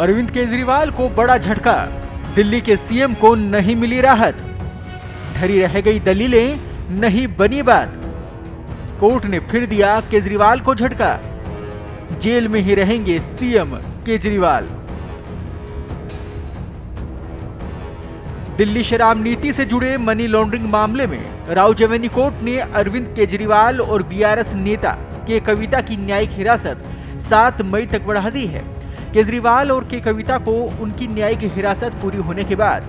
अरविंद केजरीवाल को बड़ा झटका, दिल्ली के सीएम को नहीं मिली राहत, धरी रह गई दलीलें, नहीं बनी बात। कोर्ट ने फिर दिया केजरीवाल को झटका, जेल में ही रहेंगे सीएम केजरीवाल। दिल्ली शराब नीति से जुड़े मनी लॉन्ड्रिंग मामले में राउज एवेन्यू कोर्ट ने अरविंद केजरीवाल और बीआरएस नेता के कविता की न्यायिक हिरासत 7 मई तक बढ़ा दी है। केजरीवाल और के कविता को उनकी न्यायिक हिरासत पूरी होने के बाद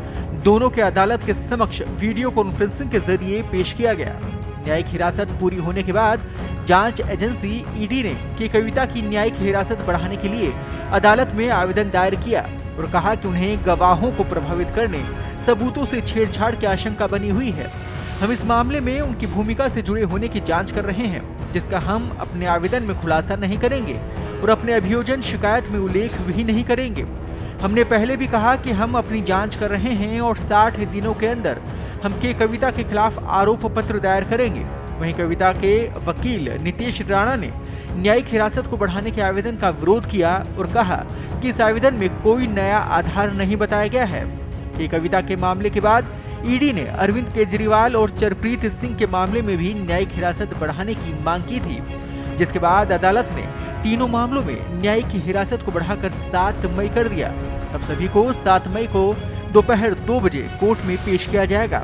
दोनों के अदालत के समक्ष वीडियो कॉन्फ्रेंसिंग के जरिए पेश किया गया। न्यायिक हिरासत पूरी होने के बाद जांच एजेंसी ईडी ने के कविता की न्यायिक हिरासत बढ़ाने के लिए अदालत में आवेदन दायर किया और कहा कि उन्हें गवाहों को प्रभावित करने, सबूतों से छेड़छाड़ की आशंका बनी हुई है। हम इस मामले में उनकी भूमिका से जुड़े होने की जांच कर रहे हैं, जिसका हम अपने आवेदन में खुलासा नहीं करेंगे और अपने अभियोजन शिकायत में उल्लेख भी नहीं करेंगे। हमने पहले भी कहा कि हम अपनी जांच कर रहे हैं और 60 दिनों के अंदर हम के कविता के खिलाफ आरोप पत्र दायर करेंगे। वहीं कविता के वकील नितेश राणा ने न्यायिक हिरासत को बढ़ाने के आवेदन का विरोध किया और कहा कि इस आवेदन में कोई नया आधार नहीं बताया गया है। के कविता के मामले के बाद ईडी ने अरविंद केजरीवाल और चरप्रीत सिंह के मामले में भी न्यायिक हिरासत बढ़ाने की मांग की थी, जिसके बाद अदालत ने तीनों मामलों में न्यायिक हिरासत को बढ़ाकर 7 मई कर दिया। अब सभी को 7 मई को दोपहर 2 बजे कोर्ट में पेश किया जाएगा।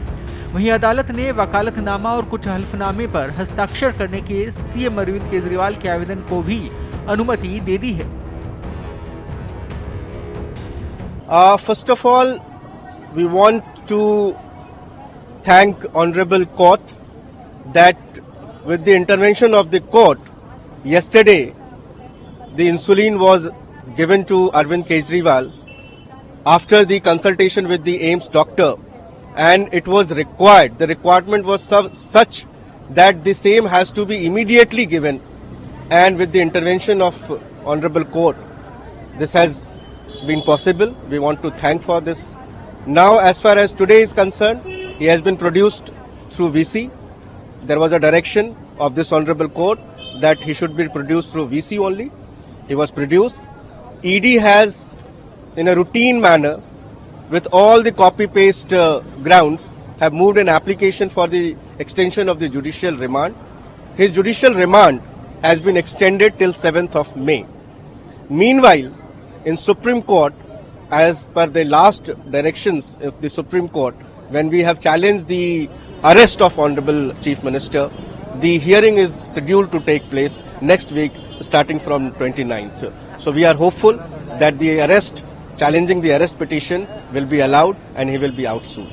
वहीं अदालत ने वकालतनामा और कुछ हल्फनामे पर हस्ताक्षर करने के सीएम अरविंद केजरीवाल के आवेदन को भी अनुमति दे दी है। First of all, we want to thank Honorable Court that with the intervention of the court, yesterday the insulin was given to Arvind Kejriwal after the consultation with the AIIMS doctor, and it was required. The requirement was such that the same has to be immediately given, and with the intervention of Honorable Court, this has been possible. We want to thank for this. Now, as far as today is concerned, he has been produced through VC. There was a direction of this Honorable Court that he should be produced through VC only. He was produced. ED has, in a routine manner, with all the copy-paste grounds, have moved an application for the extension of the judicial remand. His judicial remand has been extended till 7th of May. Meanwhile, in Supreme Court, as per the last directions of the Supreme Court, when we have challenged the arrest of Honorable Chief Minister, the hearing is scheduled to take place next week, starting from 29th. So we are hopeful that the arrest, challenging the arrest petition, will be allowed and he will be out soon.